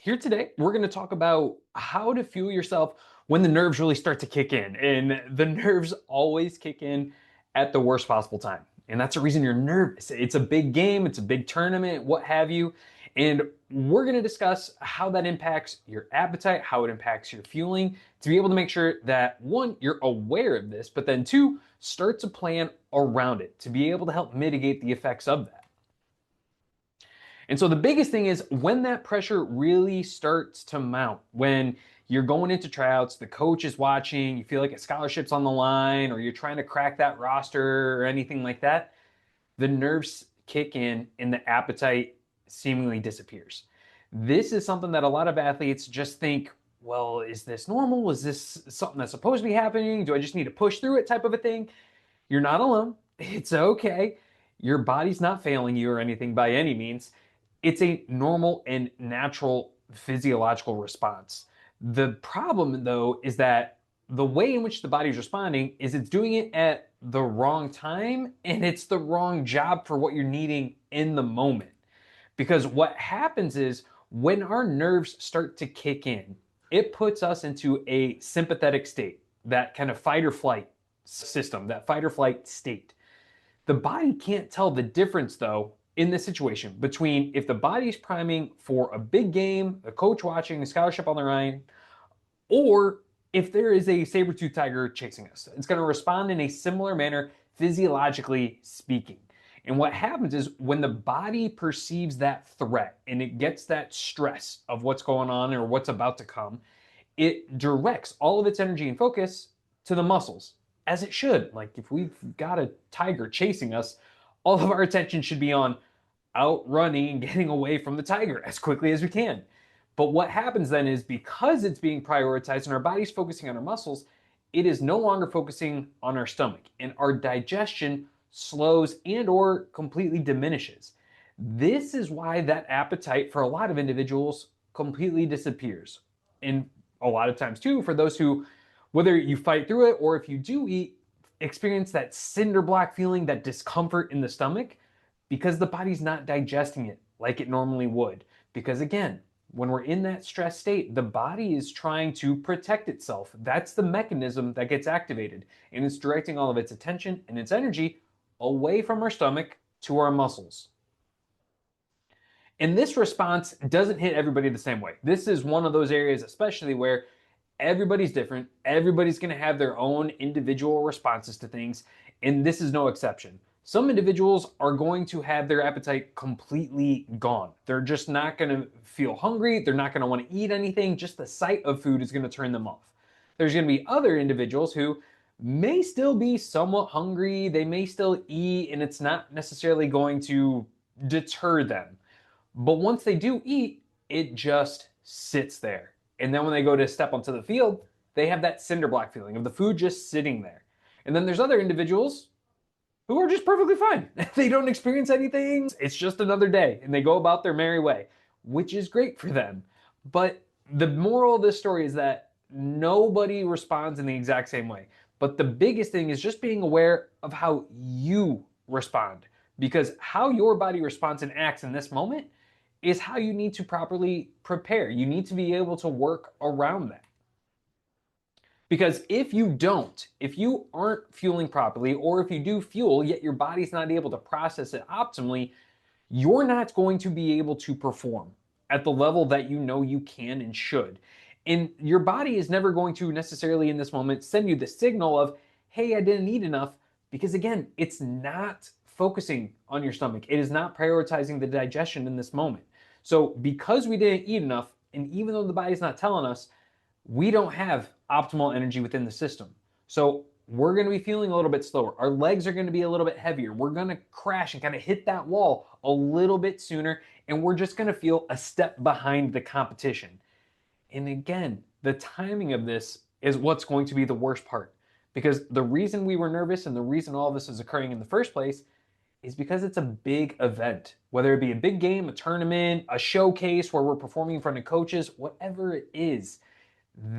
Here today, we're going to talk about how to fuel yourself when the nerves really start to kick in. And the nerves always kick in at the worst possible time. And that's the reason you're nervous. It's a big game, it's a big tournament, what have you. And we're going to discuss how that impacts your appetite, how it impacts your fueling, to be able to make sure that one, you're aware of this, but then two, start to plan around it to be able to help mitigate the effects of that. And so the biggest thing is when that pressure really starts to mount, when you're going into tryouts, the coach is watching, you feel like a scholarship's on the line, or you're trying to crack that roster or anything like that, the nerves kick in and the appetite seemingly disappears. This is something that a lot of athletes just think, well, is this normal? Is this something that's supposed to be happening? Do I just need to push through it type of a thing? You're not alone. It's okay. Your body's not failing you or anything by any means. It's a normal and natural physiological response. The problem, though, is that the way in which the body's responding is it's doing it at the wrong time and it's the wrong job for what you're needing in the moment. Because what happens is when our nerves start to kick in, it puts us into a sympathetic state, that kind of fight or flight system, that fight or flight state. The body can't tell the difference, though, in this situation between if the body's priming for a big game, a coach watching, a scholarship on the line, or if there is a saber-toothed tiger chasing us. It's going to respond in a similar manner, physiologically speaking. And what happens is when the body perceives that threat and it gets that stress of what's going on or what's about to come, it directs all of its energy and focus to the muscles, as it should. Like if we've got a tiger chasing us, all of our attention should be on outrunning and getting away from the tiger as quickly as we can. But what happens then is because it's being prioritized and our body's focusing on our muscles, it is no longer focusing on our stomach and our digestion slows and or completely diminishes. This is why that appetite for a lot of individuals completely disappears. And a lot of times too, for those who, whether you fight through it or if you do eat, experience that cinder block feeling, that discomfort in the stomach, because the body's not digesting it like it normally would. Because again, when we're in that stress state, the body is trying to protect itself. That's the mechanism that gets activated, and it's directing all of its attention and its energy away from our stomach to our muscles. And this response doesn't hit everybody the same way. This is one of those areas, especially where everybody's different. Everybody's going to have their own individual responses to things, and this is no exception. Some individuals are going to have their appetite completely gone. They're just not going to feel hungry. They're not going to want to eat anything. Just the sight of food is going to turn them off. There's going to be other individuals who may still be somewhat hungry. They may still eat, and it's not necessarily going to deter them. But once they do eat, it just sits there. And then when they go to step onto the field, they have that cinder block feeling of the food just sitting there. And then there's other individuals who are just perfectly fine. They don't experience anything. It's just another day and they go about their merry way, which is great for them. But the moral of this story is that nobody responds in the exact same way. But the biggest thing is just being aware of how you respond, because how your body responds and acts in this moment is how you need to properly prepare. You need to be able to work around that. Because if you don't, if you aren't fueling properly, or if you do fuel, yet your body's not able to process it optimally, you're not going to be able to perform at the level that you know you can and should. And your body is never going to necessarily in this moment send you the signal of, hey, I didn't eat enough, because again, it's not focusing on your stomach. It is not prioritizing the digestion in this moment. So because we didn't eat enough, and even though the body's not telling us, we don't have optimal energy within the system. So we're going to be feeling a little bit slower. Our legs are going to be a little bit heavier. We're going to crash and kind of hit that wall a little bit sooner, and we're just going to feel a step behind the competition. And again, the timing of this is what's going to be the worst part, because the reason we were nervous and the reason all this is occurring in the first place is because it's a big event, whether it be a big game, a tournament, a showcase where we're performing in front of coaches, whatever it is,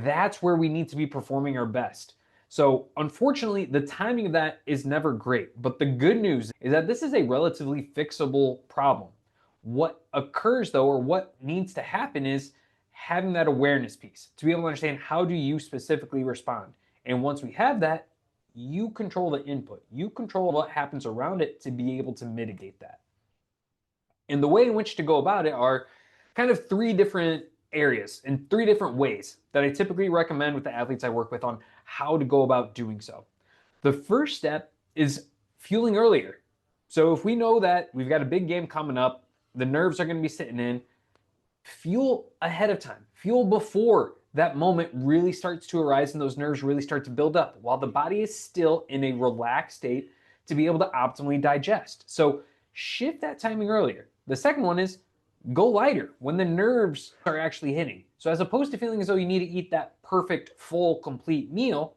that's where we need to be performing our best. So unfortunately, the timing of that is never great. But the good news is that this is a relatively fixable problem. What occurs though, or what needs to happen is having that awareness piece to be able to understand how do you specifically respond. And once we have that, you control the input. You control what happens around it to be able to mitigate that. And the way in which to go about it are kind of three different areas and three different ways that I typically recommend with the athletes I work with on how to go about doing so. The first step is fueling earlier. So if we know that we've got a big game coming up, the nerves are going to be sitting in, fuel ahead of time. Fuel before that moment really starts to arise and those nerves really start to build up while the body is still in a relaxed state to be able to optimally digest. So shift that timing earlier. The second one is go lighter when the nerves are actually hitting. So as opposed to feeling as though you need to eat that perfect, full, complete meal,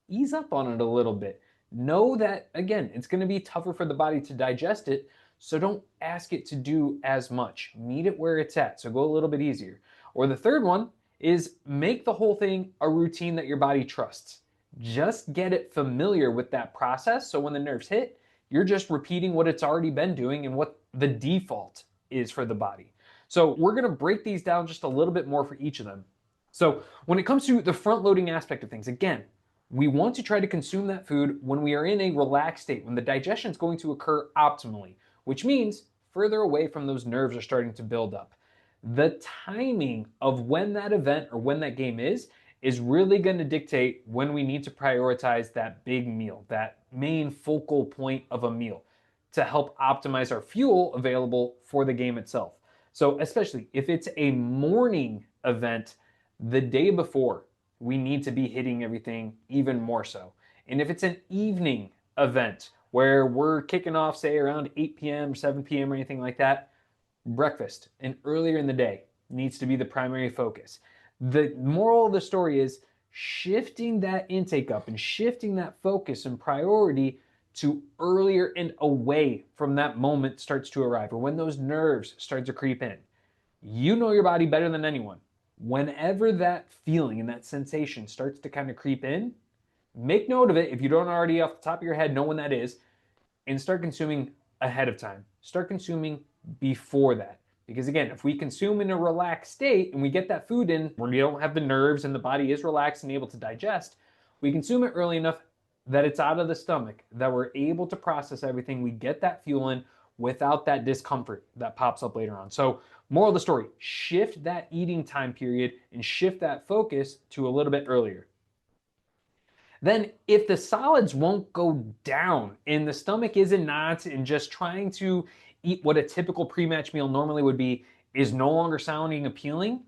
ease up on it a little bit. Know that, again, it's going to be tougher for the body to digest it, so don't ask it to do as much. Meet it where it's at, so go a little bit easier. Or the third one is make the whole thing a routine that your body trusts. Just get it familiar with that process, so when the nerves hit, you're just repeating what it's already been doing and what the default is for the body. So we're going to break these down just a little bit more for each of them. So when it comes to the front loading aspect of things, again, we want to try to consume that food when we are in a relaxed state, when the digestion is going to occur optimally, which means further away from those nerves are starting to build up. The timing of when that event or when that game is really going to dictate when we need to prioritize that big meal, that main focal point of a meal to help optimize our fuel available for the game itself. So especially if it's a morning event, the day before, we need to be hitting everything even more so. And if it's an evening event where we're kicking off, say around 8 p.m., 7 p.m., or anything like that, breakfast and earlier in the day needs to be the primary focus. The moral of the story is shifting that intake up and shifting that focus and priority to earlier and away from that moment starts to arrive or when those nerves start to creep in. You know your body better than anyone. Whenever that feeling and that sensation starts to kind of creep in, make note of it if you don't already off the top of your head know when that is, and start consuming ahead of time. Start consuming before that. Because again, if we consume in a relaxed state and we get that food in where you don't have the nerves and the body is relaxed and able to digest, we consume it early enough that it's out of the stomach, that we're able to process everything, we get that fuel in without that discomfort that pops up later on. So moral of the story, shift that eating time period and shift that focus to a little bit earlier. Then if the solids won't go down and the stomach is in knots and just trying to eat what a typical pre-match meal normally would be is no longer sounding appealing,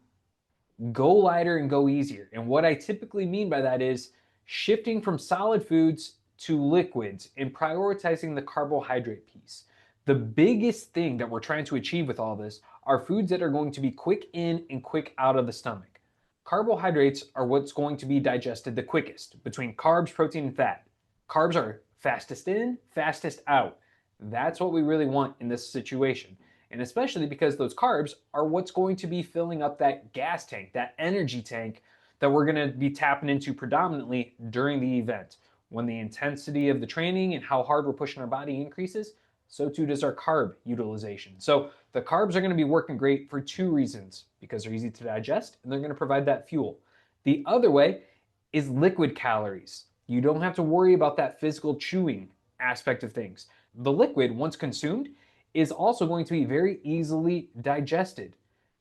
go lighter and go easier. And what I typically mean by that is shifting from solid foods to liquids and prioritizing the carbohydrate piece. The biggest thing that we're trying to achieve with all this are foods that are going to be quick in and quick out of the stomach. Carbohydrates are what's going to be digested the quickest between carbs, protein, and fat. Carbs are fastest in, fastest out. That's what we really want in this situation. And especially because those carbs are what's going to be filling up that gas tank, that energy tank that we're going to be tapping into predominantly during the event. When the intensity of the training and how hard we're pushing our body increases, so too does our carb utilization. So the carbs are going to be working great for two reasons, because they're easy to digest and they're going to provide that fuel. The other way is liquid calories. You don't have to worry about that physical chewing aspect of things. The liquid, once consumed, is also going to be very easily digested.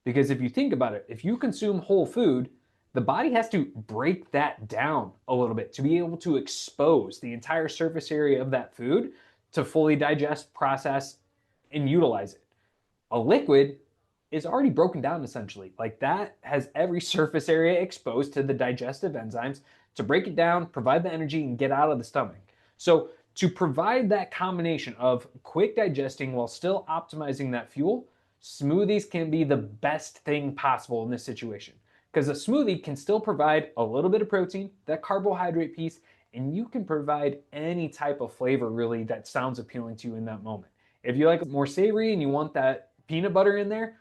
Because if you think about it, if you consume whole food, the body has to break that down a little bit to be able to expose the entire surface area of that food to fully digest, process, and utilize it. A liquid is already broken down essentially. Like that has every surface area exposed to the digestive enzymes to break it down, provide the energy, and get out of the stomach. So to provide that combination of quick digesting while still optimizing that fuel, smoothies can be the best thing possible in this situation. Because a smoothie can still provide a little bit of protein, that carbohydrate piece, and you can provide any type of flavor really that sounds appealing to you in that moment. If you like it more savory and you want that peanut butter in there,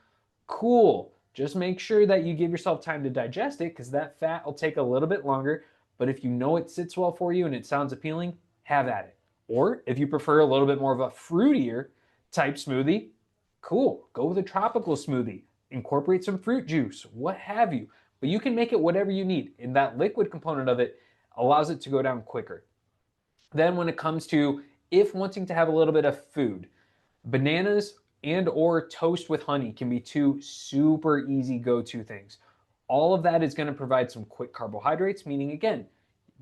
cool. Just make sure that you give yourself time to digest it because that fat will take a little bit longer. But if you know it sits well for you and it sounds appealing, have at it. Or if you prefer a little bit more of a fruitier type smoothie, cool. Go with a tropical smoothie. incorporate some fruit juice, what have you. But you can make it whatever you need. And that liquid component of it allows it to go down quicker. Then when it comes to if wanting to have a little bit of food, bananas and or toast with honey can be two super easy go-to things. All of that is going to provide some quick carbohydrates, meaning again,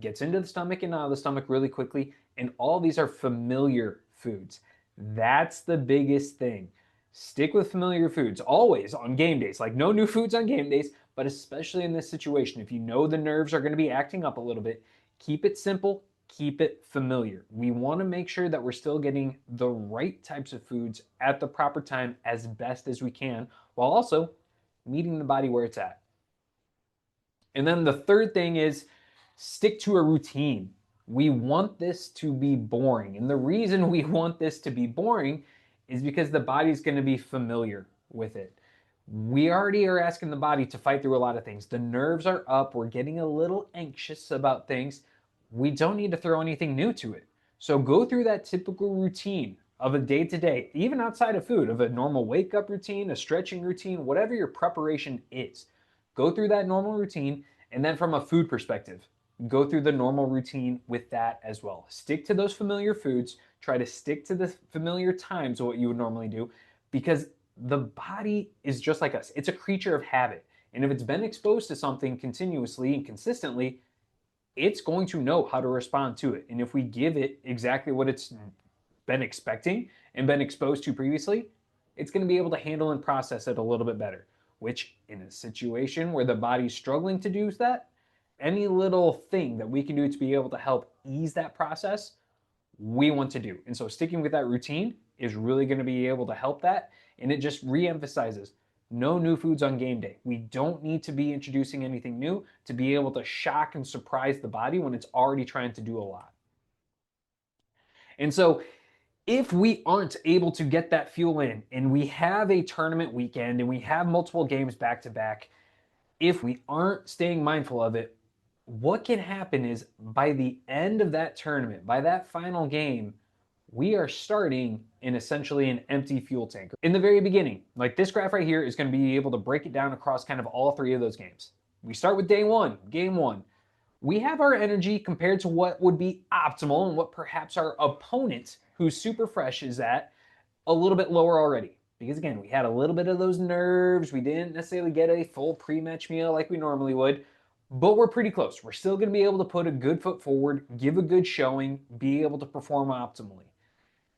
gets into the stomach and out of the stomach really quickly. And all these are familiar foods. That's the biggest thing. Stick with familiar foods always on game days. Like no new foods on game days, but especially in this situation, if you know the nerves are going to be acting up a little bit, keep it simple, keep it familiar. We want to make sure that we're still getting the right types of foods at the proper time as best as we can, while also meeting the body where it's at. And then the third thing is stick to a routine. We want this to be boring. And the reason we want this to be boring is because the body's going to be familiar with it. We already are asking the body to fight through a lot of things. The nerves are up. We're getting a little anxious about things. We don't need to throw anything new to it. So go through that typical routine of a day to day, even outside of food, of a normal wake up routine, a stretching routine, whatever your preparation is. Go through that normal routine. And then from a food perspective, go through the normal routine with that as well. Stick to those familiar foods. Try to stick to the familiar times of what you would normally do, because the body is just like us. It's a creature of habit. And if it's been exposed to something continuously and consistently, it's going to know how to respond to it. And if we give it exactly what it's been expecting and been exposed to previously, it's going to be able to handle and process it a little bit better. Which, in a situation where the body's struggling to do that, any little thing that we can do to be able to help ease that process, we want to do. And so sticking with that routine is really going to be able to help that. And it just re-emphasizes no new foods on game day. We don't need to be introducing anything new to be able to shock and surprise the body when it's already trying to do a lot. And so if we aren't able to get that fuel in and we have a tournament weekend and we have multiple games back to back, if we aren't staying mindful of it, what can happen is by the end of that tournament, by that final game, we are starting in essentially an empty fuel tank. In the very beginning, like this graph right here is going to be able to break it down across kind of all three of those games. We start with day one, game one. We have our energy compared to what would be optimal and what perhaps our opponent, who's super fresh, is at a little bit lower already. Because again, we had a little bit of those nerves. We didn't necessarily get a full pre-match meal like we normally would, but we're pretty close. We're still going to be able to put a good foot forward, give a good showing, be able to perform optimally.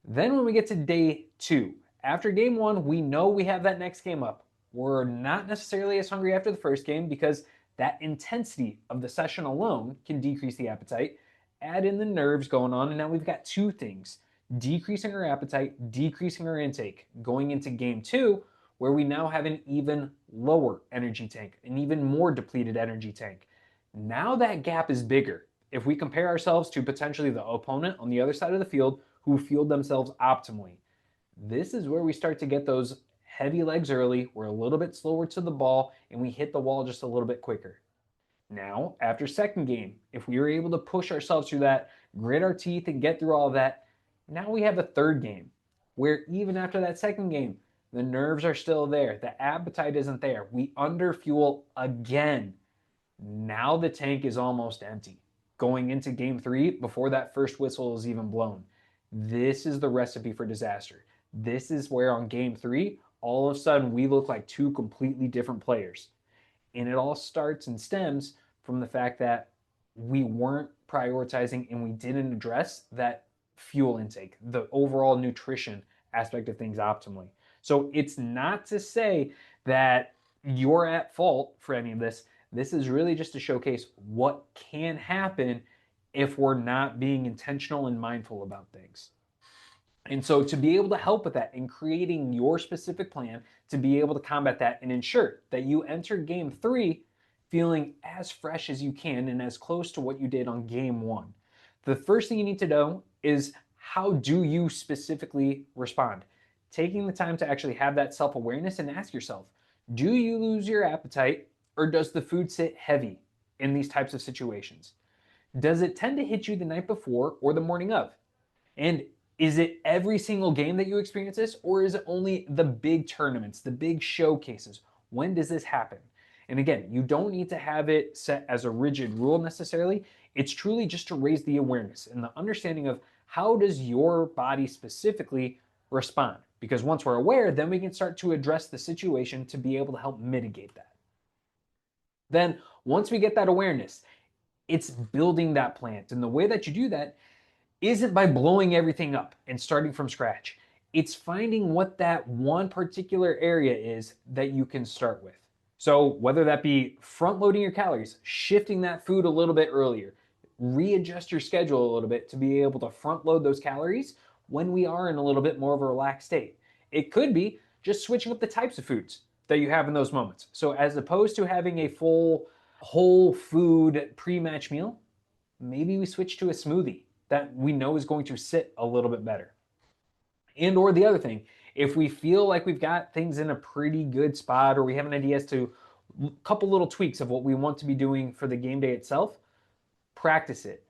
Then when we get to day two, after game one, we know we have that next game up. We're not necessarily as hungry after the first game because that intensity of the session alone can decrease the appetite. Add in the nerves going on, and now we've got two things: decreasing our appetite, decreasing our intake, going into game two, where we now have an even lower energy tank, an even more depleted energy tank. Now that gap is bigger. If we compare ourselves to potentially the opponent on the other side of the field who fueled themselves optimally, this is where we start to get those heavy legs early. We're a little bit slower to the ball, and we hit the wall just a little bit quicker. Now, after second game, if we were able to push ourselves through that, grit our teeth, and get through all of that, now we have a third game where even after that second game, the nerves are still there. The appetite isn't there. We underfuel again. Now the tank is almost empty. Going into game three, before that first whistle is even blown. This is the recipe for disaster. This is where on game three, all of a sudden we look like two completely different players. And it all starts and stems from the fact that we weren't prioritizing and we didn't address that fuel intake, the overall nutrition aspect of things optimally. So it's not to say that you're at fault for any of this. This is really just to showcase what can happen if we're not being intentional and mindful about things. And so to be able to help with that in creating your specific plan to be able to combat that and ensure that you enter game three feeling as fresh as you can and as close to what you did on game one. The first thing you need to know is, how do you specifically respond? Taking the time to actually have that self-awareness and ask yourself, do you lose your appetite, or does the food sit heavy in these types of situations? Does it tend to hit you the night before or the morning of? And is it every single game that you experience this, or is it only the big tournaments, the big showcases? When does this happen? And again, you don't need to have it set as a rigid rule necessarily. It's truly just to raise the awareness and the understanding of how does your body specifically respond? Because once we're aware, then we can start to address the situation to be able to help mitigate that. Then once we get that awareness, it's building that plant. And the way that you do that isn't by blowing everything up and starting from scratch. It's finding what that one particular area is that you can start with. So whether that be front loading your calories, shifting that food a little bit earlier, readjust your schedule a little bit to be able to front load those calories when we are in a little bit more of a relaxed state. It could be just switching up the types of foods that you have in those moments. So as opposed to having a full whole food pre-match meal, maybe we switch to a smoothie that we know is going to sit a little bit better. And or the other thing, if we feel like we've got things in a pretty good spot or we have an idea as to a couple little tweaks of what we want to be doing for the game day itself, practice it.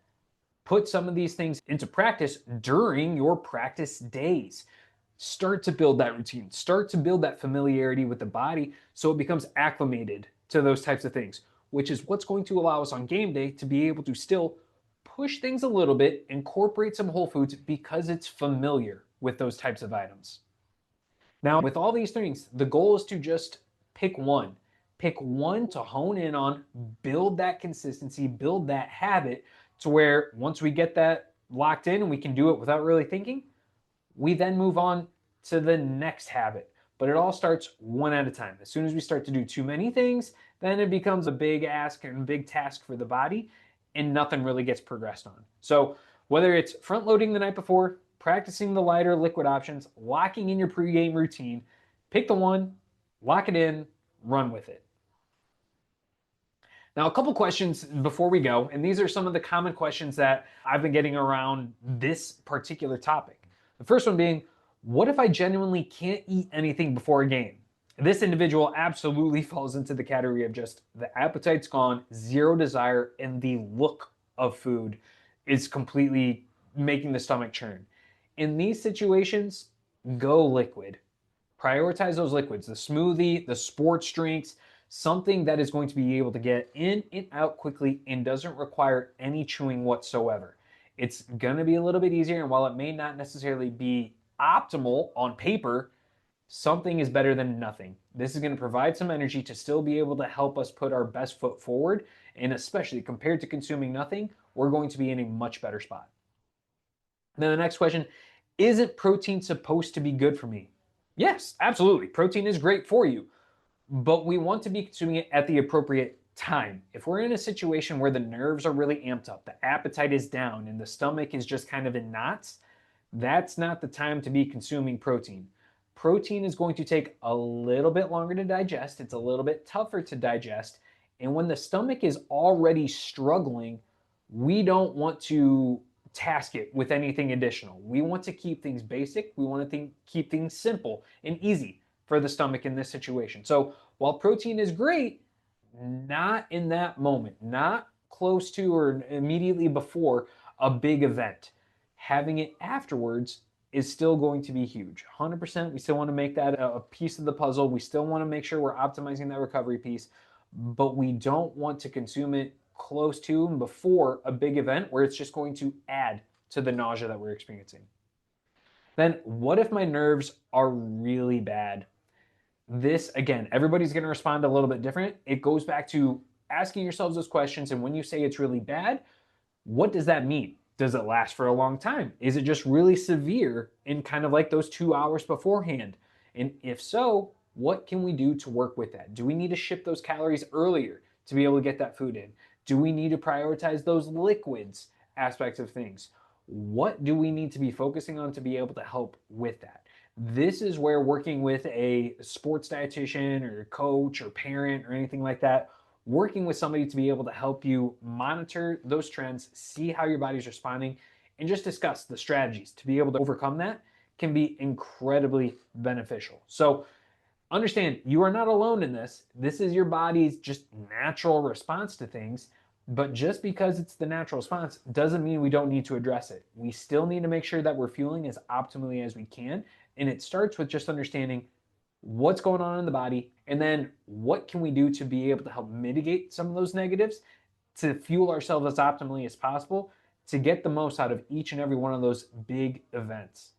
Put some of these things into practice during your practice days. Start to build that routine. Start to build that familiarity with the body so it becomes acclimated to those types of things, which is what's going to allow us on game day to be able to still push things a little bit, incorporate some whole foods because it's familiar with those types of items. Now, with all these things, the goal is to just pick one. Pick one to hone in on, build that consistency, build that habit to where once we get that locked in and we can do it without really thinking, we then move on to the next habit. But it all starts one at a time. As soon as we start to do too many things, then it becomes a big ask and a big task for the body, and nothing really gets progressed on. So whether it's front loading the night before, practicing the lighter liquid options, locking in your pregame routine, pick the one, lock it in, run with it. Now, a couple questions before we go, and these are some of the common questions that I've been getting around this particular topic. The first one being, what if I genuinely can't eat anything before a game? This individual absolutely falls into the category of just the appetite's gone, zero desire, and the look of food is completely making the stomach churn. In these situations, go liquid. Prioritize those liquids, the smoothie, the sports drinks, something that is going to be able to get in and out quickly and doesn't require any chewing whatsoever. It's going to be a little bit easier, and while it may not necessarily be optimal on paper, something is better than nothing. This is going to provide some energy to still be able to help us put our best foot forward, and especially compared to consuming nothing, we're going to be in a much better spot. Then the next question, isn't protein supposed to be good for me? Yes, absolutely. Protein is great for you, but we want to be consuming it at the appropriate time. If we're in a situation where the nerves are really amped up, the appetite is down, and the stomach is just kind of in knots, that's not the time to be consuming protein. Protein is going to take a little bit longer to digest. It's a little bit tougher to digest. And when the stomach is already struggling, we don't want to task it with anything additional. We want to keep things basic. We want to keep things simple and easy for the stomach in this situation. So while protein is great, not in that moment, not close to or immediately before a big event. Having it afterwards is still going to be huge. 100%, we still want to make that a piece of the puzzle. We still want to make sure we're optimizing that recovery piece, but we don't want to consume it close to and before a big event where it's just going to add to the nausea that we're experiencing. Then what if my nerves are really bad? This, again, everybody's going to respond a little bit different. It goes back to asking yourselves those questions, and when you say it's really bad, what does that mean? Does it last for a long time? Is it just really severe in kind of like those 2 hours beforehand? And if so, what can we do to work with that? Do we need to ship those calories earlier to be able to get that food in? Do we need to prioritize those liquids aspects of things? What do we need to be focusing on to be able to help with that? This is where working with a sports dietitian or coach or parent or anything like that, working with somebody to be able to help you monitor those trends, see how your body's responding, and just discuss the strategies to be able to overcome that can be incredibly beneficial. So understand, you are not alone in this. This is your body's just natural response to things, but just because it's the natural response doesn't mean we don't need to address it. We still need to make sure that we're fueling as optimally as we can, and it starts with just understanding what's going on in the body, and then what can we do to be able to help mitigate some of those negatives to fuel ourselves as optimally as possible to get the most out of each and every one of those big events.